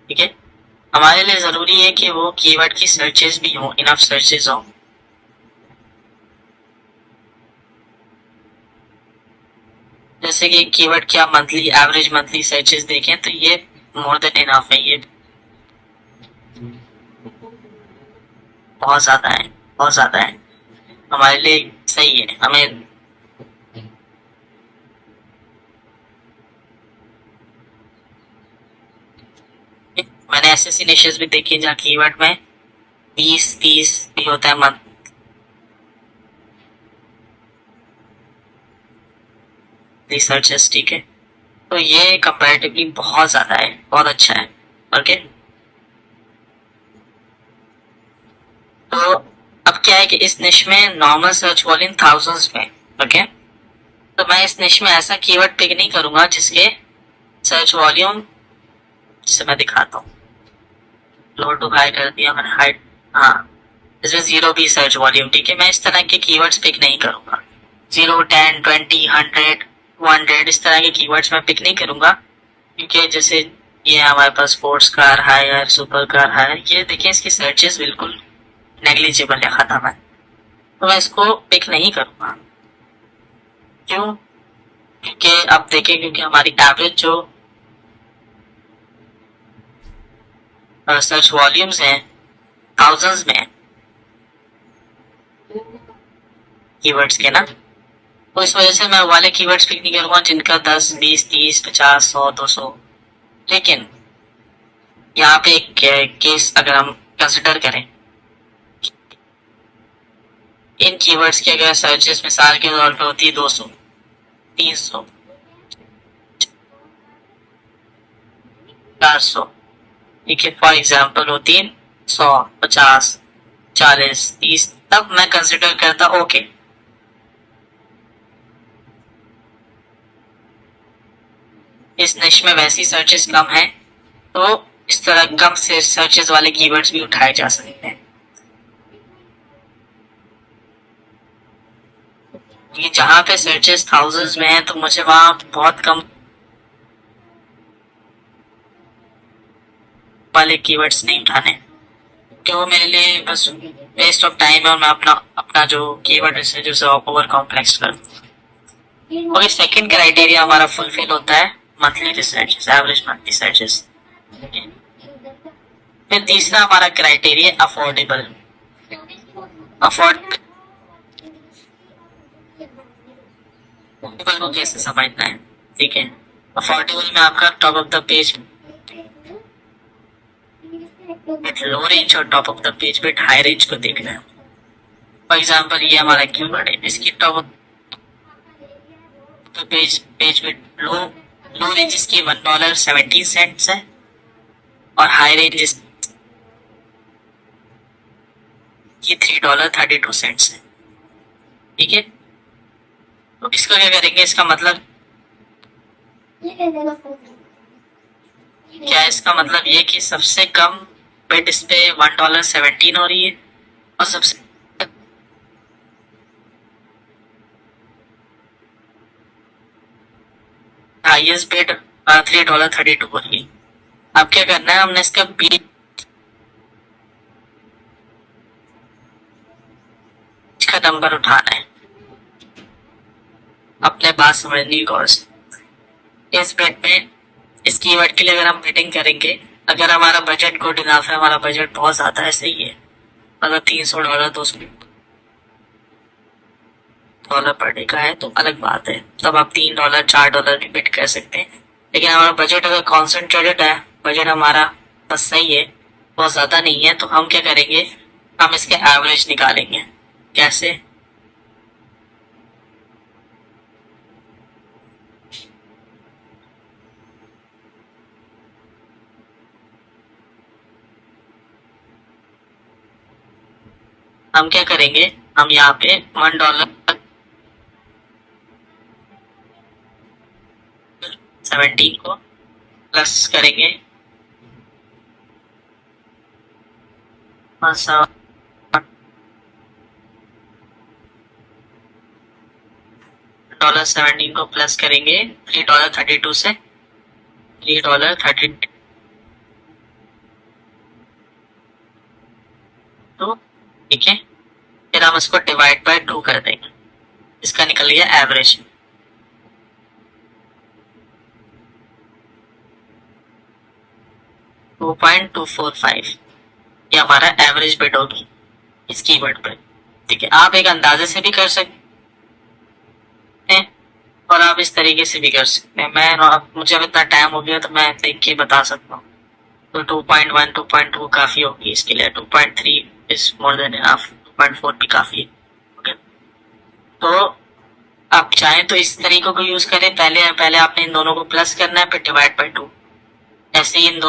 ठीक है, हमारे लिए जरूरी है कि वो कीवर्ड की सर्चेस भी हो, इनफ सर्चेस हो। जैसे कि कीवर्ड क्या मंथली एवरेज मंथली सर्चेस देखें तो ये मोर देन इनफ है, ये बहुत ज्यादा है, बहुत ज्यादा है, हमारे लिए सही है। हमें मैंने ऐसे ऐसी निशेस भी देखी जहाँ कीवर्ड में 20-30 भी होता है मंथली सर्चेस। ठीक है, तो ये कंपैरेटिवली बहुत ज्यादा है, बहुत अच्छा है। ओके, तो अब क्या है कि इस निश में नॉर्मल सर्च वॉल्यूम थाउजेंड्स में। ओके, तो मैं इस निश में ऐसा कीवर्ड पिक नहीं करूंगा जिसके सर्च वॉल्यूम, जिसे मैं दिखाता हूँ, लो टू हाई कर दिया मैंने, हाइट, हाँ, इसमें 0 भी सर्च वॉल्यूम। ठीक है, मैं इस तरह के कीवर्ड्स पिक नहीं करूंगा, 0, 10, 20, 100, 200 इस तरह के कीवर्ड्स मैं पिक नहीं करूंगा, क्योंकि जैसे ये हमारे पास sports car hire, super car hire, ये देखिए इसकी सर्चेस बिल्कुल नेग्लिजिबल है, खत्म है, तो मैं इसको पिक नहीं करूंगा। क्यों? क्योंकि आप देखें, क्योंकि हमारी एवरेज जो सर्च वॉल्यूम्स हैं थाउजेंड्स में कीवर्ड्स के ना, तो इस वजह से मैं वाले कीवर्ड्स पिक नहीं करूंगा जिनका 10, 20, 30, 50, 100, 200। लेकिन यहाँ पे एक केस अगर हम कंसिडर करें, इन कीवर्ड्स की अगर सर्चेस मिसाल के तौर पर होती है 200, 300, 400, ठीक है, फॉर एग्जाम्पल होती है 100, 50, 40, 30, तब मैं कंसिडर करता ओके, इस निश में वैसी सर्चेस कम है, तो इस तरह कम से सर्चेस वाले कीवर्ड्स भी उठाए जा सकते हैं। ये जहाँ पे सर्चेस थाउजेंड्स में है तो मुझे वहां बहुत कम वाले कीवर्ड्स नहीं उठाने, क्योंकि वो मेरे लिए बस वेस्ट ऑफ टाइम है, और मैं अपना अपना जो कीवर्ड रिसर्च उसे ओवर कॉम्प्लेक्स कर दूँ। और सेकंड क्राइटेरिया हमारा फुलफिल होता है monthly researches, average monthly searches. फिर तीसरा हमारा क्राइटेरिया अफोर्डेबल, अफोर्डेबल को कैसे समझना है, ठीक है, अफोर्डेबल में आपका top of the page low range और top of the page bit high range को देखना है। फॉर एग्जाम्पल ये हमारा कीवर्ड है, इसकी top of the page bit low range इसकी $1.17 है, और हाई रेंज इसकी $3.32 है। ठीक है, तो इसका क्या करेंगे, इसका मतलब क्या है, इसका मतलब ये कि सबसे कम बिट इस पे $1.17 हो रही है, और सबसे हाईएस्ट बिट $3.32 हो रही है। अब क्या करना है, हमने इसका बीच का नंबर उठाना है, अपने बात समझने की गौर से। इस बिट में इस कीवर्ड के लिए अगर हम बिडिंग करेंगे, अगर हमारा बजट गुड इनफ है, हमारा बजट बहुत ज्यादा है, सही है, अगर $300, $200 पर डे का है तो अलग बात है, तब आप $3, $4 भी बिट कर सकते हैं। लेकिन हमारा बजट अगर कॉन्सेंट्रेटेड है, बजट हमारा बस सही है, बहुत ज्यादा नहीं है, तो हम क्या करेंगे, हम इसके एवरेज निकालेंगे। कैसे? हम क्या करेंगे, हम यहाँ पे $1.17 को प्लस करेंगे $1.17 को प्लस करेंगे $3.32 से, $3.30 2, ठीक है। फिर हम इसको डिवाइड बाय 2 कर देंगे, इसका निकल गया एवरेज। टू 2.245 ये हमारा एवरेज बिट होगी इस कीवर्ड पे, ठीक है। आप एक अंदाजे से भी कर सकते हैं और आप इस तरीके से भी कर सकते हैं। मुझे अब इतना टाइम हो गया तो मैं देख के बता सकता हूँ। तो 2.1 2.2 काफी होगी इसके लिए, 2.3 इज मोर देन इनफ, 2.4 भी काफी है, ओके। तो आप चाहें तो इस तरीकों को यूज करें, पहले आपने इन दोनों को प्लस करना है, फिर डिवाइड बाय 2। ऐसे ही इन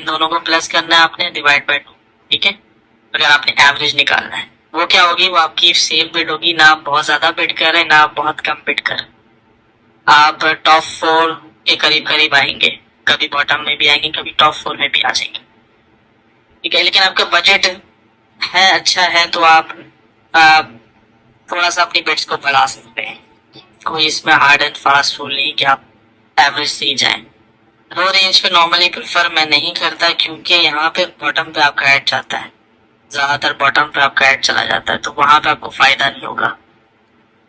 दोनों को प्लस करना है आपने, डिवाइड बाय 2, ठीक है। अगर आपने एवरेज निकालना है, वो क्या होगी, वो आपकी सेफ बिड होगी, ना आप बहुत ज्यादा बिड कर रहे हैं, ना आप बहुत कम बिड कर रहे हैं। आप टॉप 4 के करीब करीब आएंगे, कभी बॉटम में भी आएंगे, कभी टॉप 4 में भी आ जाएंगे, ठीक है। लेकिन आपका बजट है, अच्छा है, तो आप थोड़ा सा अपनी बिड्स को बढ़ा सकते हैं। कोई इसमें हार्ड एंड फास्ट रूल नहीं कि आप एवरेज से ही जाएं। लो रेंज पे नॉर्मली प्रेफर मैं नहीं करता, क्योंकि यहाँ पे बॉटम पे आपका ऐड जाता है, ज्यादातर बॉटम पे आपका ऐड चला जाता है, तो वहां पे आपको फायदा नहीं होगा,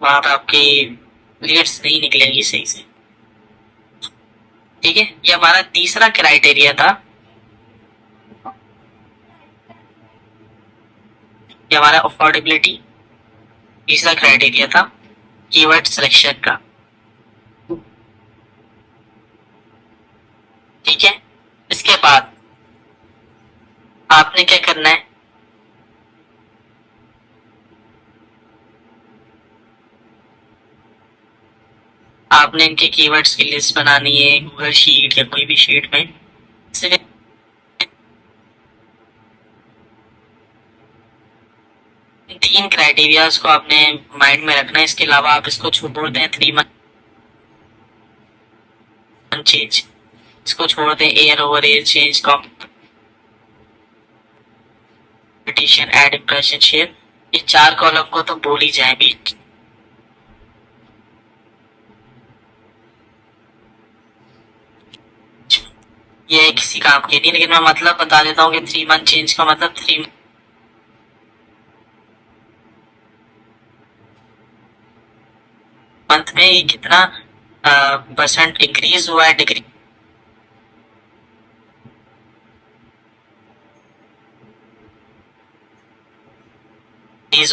वहां पे आपकी लीड्स नहीं निकलेंगी सही से, ठीक है। ये हमारा तीसरा क्राइटेरिया था, ये हमारा अफोर्डेबिलिटी तीसरा क्राइटेरिया था कीवर्ड सिलेक्शन का, ठीक है। इसके बाद आपने क्या करना है, आपने इनके कीवर्ड्स की लिस्ट बनानी है गूगल शीट या कोई भी शीट में। सिर्फ 3 क्राइटेरियाज को आपने माइंड में रखना है, इसके अलावा आप इसको छोड़ दें 3 मंथ चेंज, इसको छोड़ दें air over air change, competition, ad impression, share, ये 4 कॉलम को तो बोल ही जाए भी, ये किसी काम के नहीं। लेकिन मैं मतलब बता देता हूँ कि 3 मंथ चेंज का मतलब 3 मंथ में ये कितना परसेंट इंक्रीज हुआ है, डिक्रीज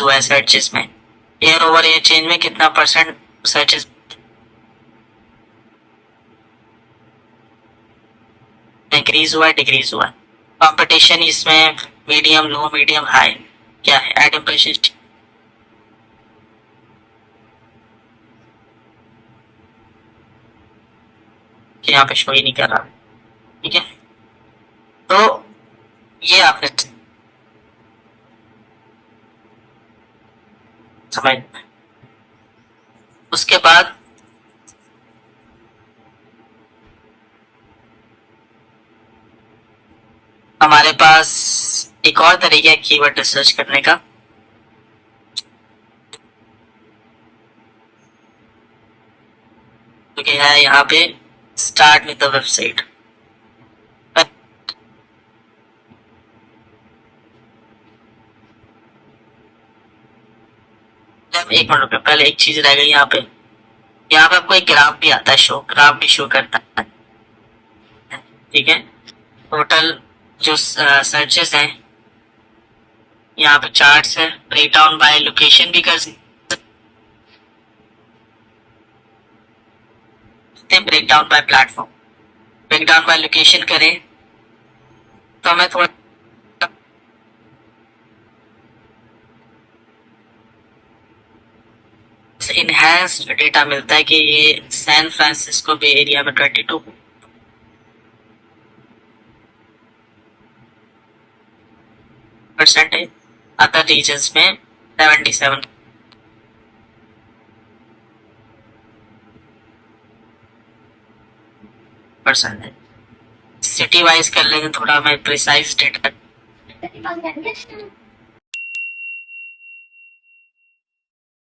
हुआ है सर्चेस में, एयर ओवर एयर चेंज में कितना परसेंट सर्चेस इंक्रीज हुआ है, डिक्रीज हुआ है। कंपटीशन इसमें मीडियम, लो, मीडियम, हाई क्या है, एड इंप्रेशन यहाँ पे शो ही नहीं कर रहा, ठीक है। तो ये आपने समझ, उसके बाद हमारे पास एक और तरीका है कीवर्ड रिसर्च करने का, जो कि है यहाँ पे स्टार्ट विद द वेबसाइट। एक मिनट रुपए, पहले एक चीज रह गई यहाँ पे आपको एक ग्राफ भी आता है, ग्राफ भी शो करता है, ठीक है। टोटल जो सर्चेस हैं, यहाँ पे चार्ट्स है, ब्रेक डाउन बाय लोकेशन भी कर सकते हैं, break down by platform, break down by location करें तो हमें थोड़ा इनहैंस्ड डेटा मिलता है कि ये सैन फ्रांसिस्को बे एरिया में 22% है, अदर रीजन्स में 77% है। सिटी वाइज कर लेंगे थोड़ा, मैं प्रिसाइज डेटा